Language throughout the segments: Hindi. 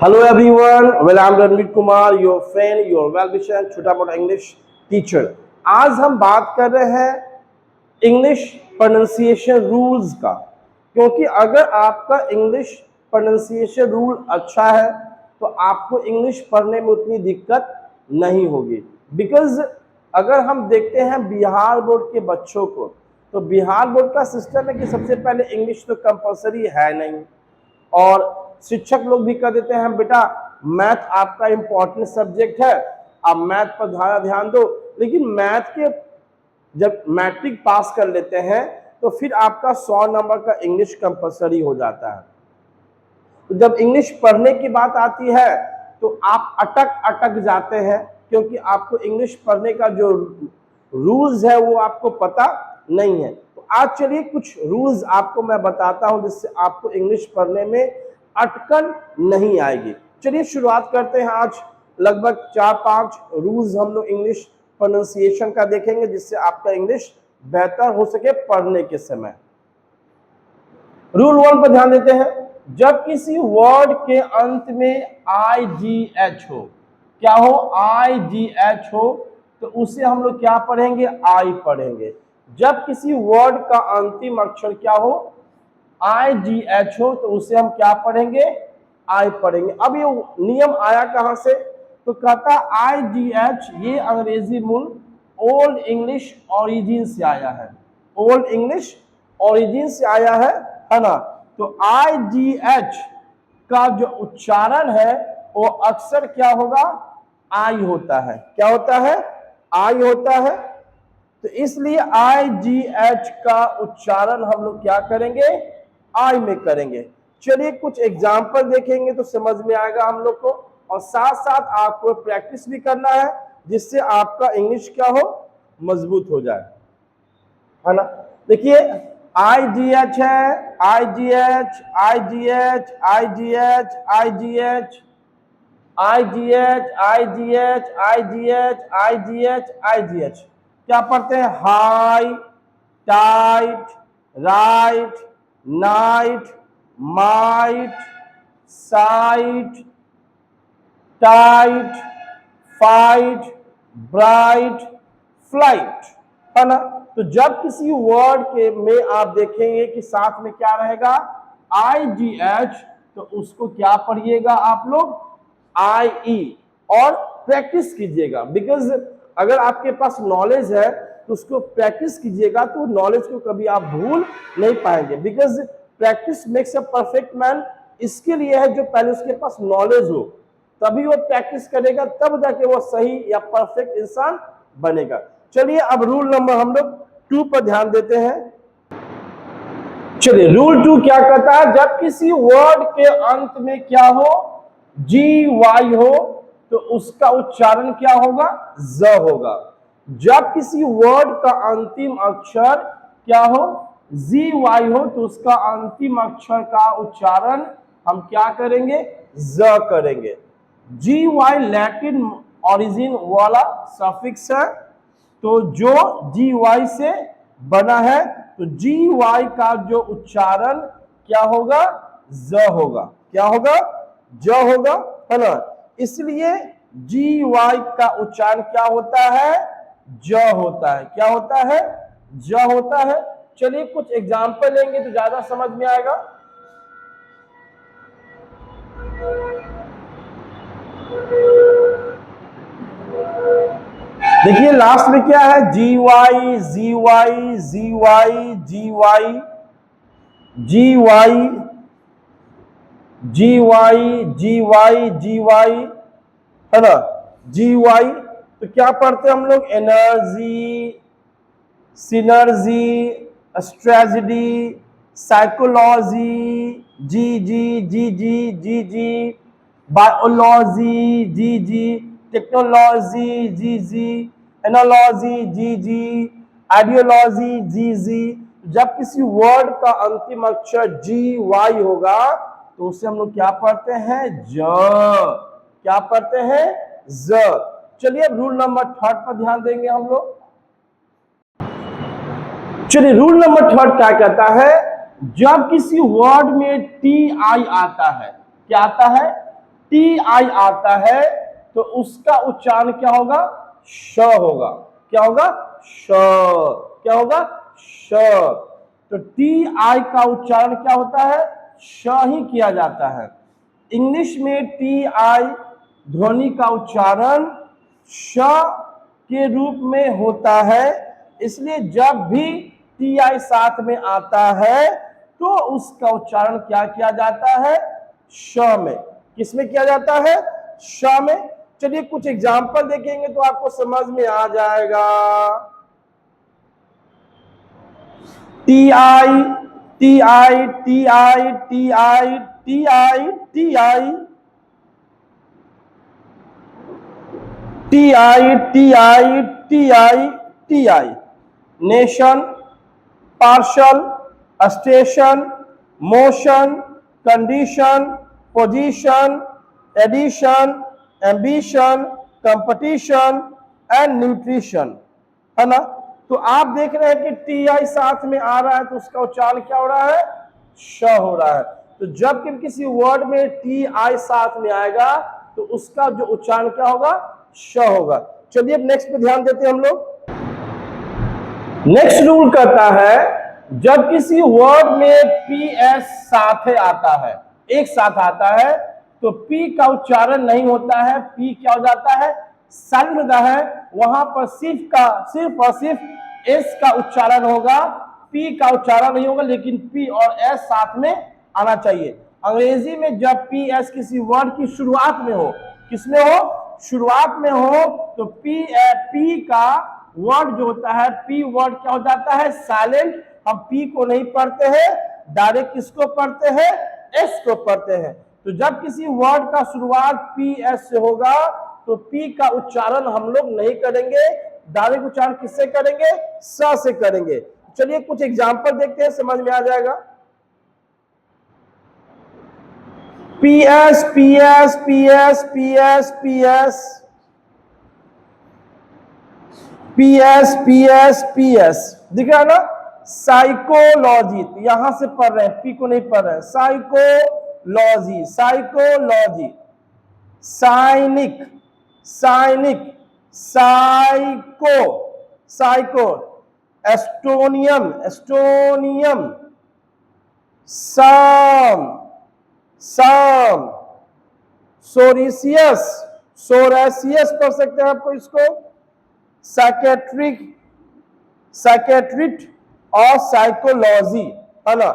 Hello everyone, well I'm Ranveer Kumar, your friend, your well-wisher and छोटा मोटा इंग्लिश टीचर। आज हम बात कर रहे हैं इंग्लिश प्रोनाउंसिएशन रूल्स का, क्योंकि अगर आपका इंग्लिश प्रोनाउंसिएशन रूल अच्छा है तो आपको इंग्लिश पढ़ने में उतनी दिक्कत नहीं होगी। बिकॉज अगर हम देखते हैं बिहार बोर्ड के बच्चों को, तो बिहार बोर्ड का सिस्टम है कि सबसे पहले इंग्लिश तो कंपलसरी है नहीं, और शिक्षक लोग भी कह देते हैं बेटा मैथ आपका इंपॉर्टेंट सब्जेक्ट है, आप मैथ पर ध्यान दो। लेकिन मैथ के जब मैट्रिक पास कर लेते हैं तो फिर आपका 100 नंबर का इंग्लिश कंपलसरी हो जाता है। तो जब इंग्लिश पढ़ने की बात आती है तो आप अटक जाते हैं, क्योंकि आपको इंग्लिश पढ़ने का जो रूल्स है वो आपको पता नहीं है। तो आज चलिए कुछ रूल्स आपको मैं बताता हूं जिससे आपको इंग्लिश पढ़ने में अटकन नहीं आएगी। चलिए शुरुआत करते हैं। आज लगभग 4-5 रूल्स हम लोग इंग्लिश प्रोनाउंसिएशन का देखेंगे जिससे आपका इंग्लिश बेहतर हो सके पढ़ने के समय। रूल 1 पर ध्यान देते हैं। जब किसी वर्ड के अंत में IGH हो, क्या हो, IGH हो, तो उसे हम लोग क्या पढ़ेंगे, आई पढ़ेंगे। जब किसी वर्ड का अंतिम अक्षर क्या हो, IGH हो, तो उसे हम क्या पढ़ेंगे, आई पढ़ेंगे। अब ये नियम आया कहां से, तो कहता IGH ये अंग्रेजी मूल ओल्ड इंग्लिश ओरिजिन से आया है, ओल्ड इंग्लिश ओरिजिन से आया है ना। तो IGH का जो उच्चारण है वो अक्सर क्या होगा, आई होता है। क्या होता है, आई होता है। तो इसलिए IGH का उच्चारण हम लोग क्या करेंगे, आई में करेंगे। चलिए कुछ एग्जाम्पल देखेंगे तो समझ में आएगा हम लोग को, और साथ साथ आपको प्रैक्टिस भी करना है जिससे आपका इंग्लिश क्या हो, मजबूत हो जाए, है ना। देखिए IGH है, IGH IGH IGH IGH IGH IGH IGH IGH IGH क्या पढ़ते हैं, high, tight, right, night, might, site, tight, fight, bright, flight, है ना। तो जब किसी वर्ड के में आप देखेंगे कि साथ में क्या रहेगा, IGH, तो उसको क्या पढ़िएगा आप लोग, IE, और प्रैक्टिस कीजिएगा। बिकॉज अगर आपके पास नॉलेज है तो उसको प्रैक्टिस कीजिएगा, तो नॉलेज को कभी आप भूल नहीं पाएंगे। Because practice makes a perfect man, इसके लिए है जो पहले उसके पास नॉलेज हो, तभी वो प्रैक्टिस करेगा, तब जाके वो सही या परफेक्ट इंसान बनेगा। चलिए अब रूल नंबर हम लोग 2 पर ध्यान देते हैं। चलिए रूल 2 क्या कहता है, जब किसी वर्ड के अंत में क्या हो, GY हो, तो उसका उच्चारण क्या होगा, ज होगा। जब किसी वर्ड का अंतिम अक्षर क्या हो, ZY हो, तो उसका अंतिम अक्षर का उच्चारण हम क्या करेंगे, ज करेंगे। GY लैटिन ओरिजिन वाला सफिक्स है, तो जो GY से बना है, तो GY का जो उच्चारण क्या होगा, ज होगा। क्या होगा, ज होगा, है ना। इसलिए GY का उच्चारण क्या होता है, ज होता है। क्या होता है, ज होता है। चलिए कुछ एग्जाम्पल लेंगे तो ज्यादा समझ में आएगा। देखिए लास्ट में क्या है, GY ZY ZY GY GY GY GY GY, है ना, GY। तो क्या पढ़ते हैं हम लोग, एनर्जी, सिनर्जी, स्ट्रेटजी, साइकोलॉजी, जी, बायोलॉजी, जी, टेक्नोलॉजी, जी, एनालॉजी, जी, आइडियोलॉजी, जी। जब किसी वर्ड का अंतिम अक्षर GY होगा तो उसे हम लोग क्या पढ़ते हैं, ज। क्या पढ़ते हैं, ज। चलिए अब रूल नंबर 3 पर ध्यान देंगे हम लोग। चलिए रूल नंबर 3 क्या कहता है, जब किसी वर्ड में TI आता है, क्या आता है, टी आई आता है तो उसका उच्चारण क्या होगा? श होगा। क्या होगा? श। क्या होगा? श। तो टी आई का उच्चारण क्या होता है? श ही किया जाता है। इंग्लिश में टी आई ध्वनि का उच्चारण श के रूप में होता है, इसलिए जब भी टी आई साथ में आता है तो उसका उच्चारण क्या किया जाता है? श में। किसमें किया जाता है? श में। चलिए कुछ एग्जाम्पल देखेंगे तो आपको समझ में आ जाएगा। T I, T I, T I, T I, T I, T I, T I, T I, T I, T I. Nation, partial, station, motion, condition, position, edition, ambition, competition and nutrition, है ना। तो आप देख रहे हैं कि टी आई साथ में आ रहा है तो उसका उच्चारण क्या हो रहा है? श हो रहा है। तो जब कि किसी वर्ड में टी आई साथ में आएगा तो उसका जो उच्चारण क्या होगा? श होगा। चलिए अब नेक्स्ट पे ध्यान देते हैं हम लोग। नेक्स्ट रूल कहता है जब किसी वर्ड में पी एस साथ आता है, एक साथ आता है, तो पी का उच्चारण नहीं होता है। पी क्या हो जाता है? साइलेंट होता है। वहां पर सिर्फ और सिर्फ एस का उच्चारण होगा, पी का उच्चारण नहीं होगा, लेकिन पी और एस साथ में आना चाहिए। अंग्रेजी में जब पी एस किसी वर्ड की शुरुआत में हो, किसमें हो? शुरुआत में हो, तो पी का वर्ड जो होता है, पी वर्ड क्या हो जाता है? साइलेंट। हम पी को नहीं पढ़ते हैं, डायरेक्ट किसको पढ़ते हैं? एस को पढ़ते हैं। तो जब किसी वर्ड का शुरुआत पी एस से होगा तो पी का उच्चारण हम लोग नहीं करेंगे, डायरेक्ट उच्चारण किससे करेंगे? स से करेंगे। चलिए कुछ एग्जाम्पल देखते हैं, समझ में आ जाएगा। P S, P S, P S, P S, P S, P S, P S, P S, दिख रहा है ना? साइकोलॉजी, यहां से पढ़ रहे हैं, पी को नहीं पढ़ रहे हैं। साइकोलॉजी, साइकोलॉजी, साइनिक, साइनिक, साइको, साइको, एस्टोनियम, एस्टोनियम, साम, साम, सोरिसियस, सोरेसियस पढ़ सकते हैं आपको इसको, साइकेट्रिक, साइकेट्रिट और साइकोलॉजी, है ना।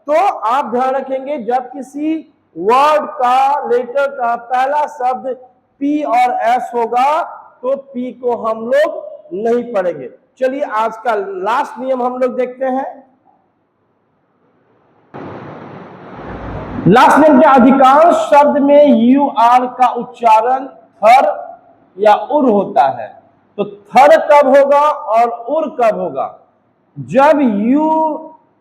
तो आप ध्यान रखेंगे जब किसी वर्ड का लेटर का पहला शब्द पी और एस होगा तो पी को हम लोग नहीं पढ़ेंगे। चलिए आज का लास्ट नियम हम लोग देखते हैं। लास्ट नियम के अधिकांश शब्द में यू आर का उच्चारण थर या उर होता है। तो थर कब होगा और उर कब होगा? जब यू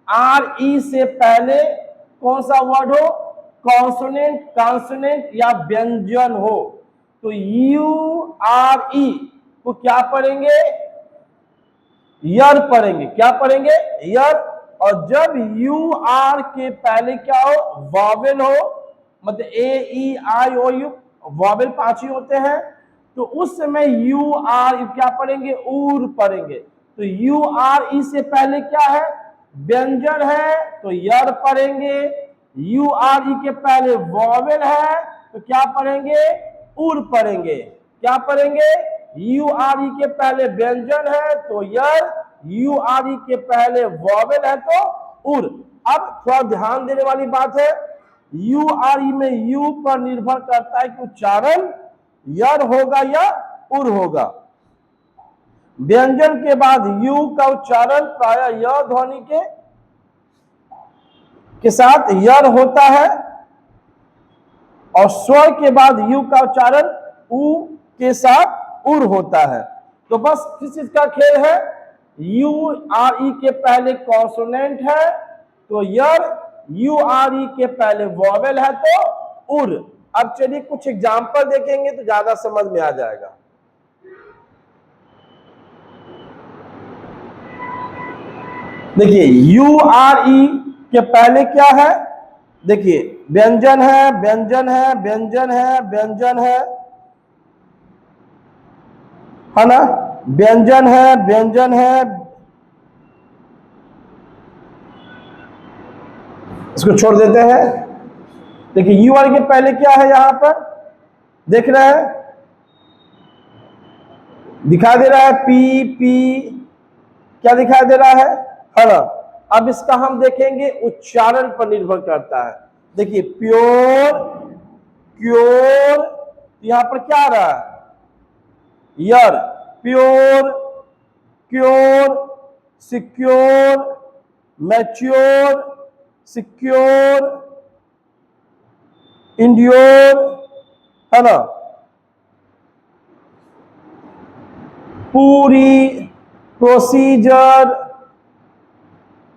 आर ई से पहले कौन सा वर्ड हो? कॉन्सोनेंट, कॉन्सोनेंट या व्यंजन हो। तो यू आर ई को क्या पढ़ेंगे? यर पढ़ेंगे। क्या पढ़ेंगे? यर। और जब यू आर के पहले क्या हो? वॉवेल हो, मतलब ए ई आई ओ यू, वॉवेल 5 ही होते हैं, तो उस समय यू आर क्या पढ़ेंगे? ऊर पढ़ेंगे। तो यू आर ई से पहले क्या है? व्यंजन है, तो यर पढ़ेंगे। यू आर ई के पहले वॉवेल है तो क्या पढ़ेंगे? उर पढ़ेंगे। क्या पढ़ेंगे? यू आर ई के पहले व्यंजन है तो यर, यू आर ई के पहले वॉवेल है तो उर। अब थोड़ा ध्यान देने वाली बात है, यू आर ई में यू पर निर्भर करता है कि उच्चारण यर होगा या उर होगा। व्यंजन के बाद यू का उच्चारण प्रायः य ध्वनि के साथ यर होता है और स्वर के बाद यू का उच्चारण उ के साथ उर होता है। तो बस किस चीज का खेल है? यू आर ई के पहले कॉन्सोनेंट है तो यर, यू आर ई के पहले वॉवेल है तो उर। अब चलिए कुछ एग्जाम्पल देखेंगे तो ज्यादा समझ में आ जाएगा। देखिए यू आर ई के पहले क्या है? देखिए व्यंजन है, व्यंजन है, व्यंजन है, व्यंजन है ना, व्यंजन है, व्यंजन है, इसको छोड़ देते हैं। देखिए यू आर के पहले क्या है, यहां पर देख रहे हैं, दिखाई दे रहा है पी पी, क्या दिखाई दे रहा है ना। अब इसका हम देखेंगे उच्चारण पर निर्भर करता है। देखिए प्योर, क्योर, यहां पर क्या आ रहा है, यर, pure, cure, secure, mature, secure, endure, है ना, पूरी, procedure,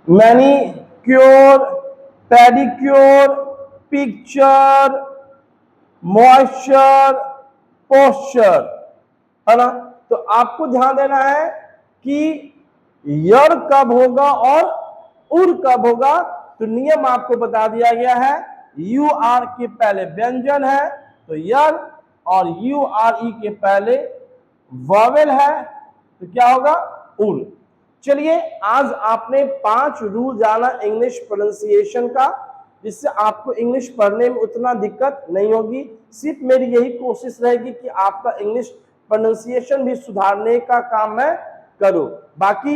manicure, pedicure, picture, moisture, posture, है ना। तो आपको ध्यान देना है कि यर कब होगा और उर कब होगा। तो नियम आपको बता दिया गया है, यू आर के पहले व्यंजन है तो यर, और यू आर ई के पहले वॉवेल है तो क्या होगा, उर। चलिए आज आपने 5 रूल जाना इंग्लिश प्रोनाउंसिएशन का, जिससे आपको इंग्लिश पढ़ने में उतना दिक्कत नहीं होगी। सिर्फ मेरी यही कोशिश रहेगी कि आपका इंग्लिश प्रोनाउंसिएशन भी सुधारने का काम मैं करूं। बाकी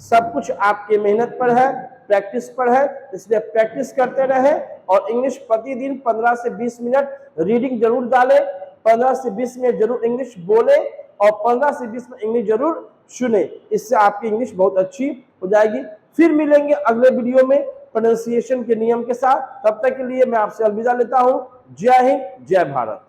सब कुछ आपके मेहनत पर है, प्रैक्टिस पर है, इसलिए प्रैक्टिस करते रहे और इंग्लिश प्रतिदिन 15 से 20 मिनट रीडिंग जरूर डालें, 15 से 20 मिनट जरूर इंग्लिश बोले और 15 से 20 मिनट इंग्लिश जरूर सुने। इससे आपकी इंग्लिश बहुत अच्छी हो जाएगी। फिर मिलेंगे अगले वीडियो में प्रोनाउंसिएशन के नियम के साथ। तब तक के लिए मैं आपसे अलविदा लेता हूं। जय हिंद, जय भारत।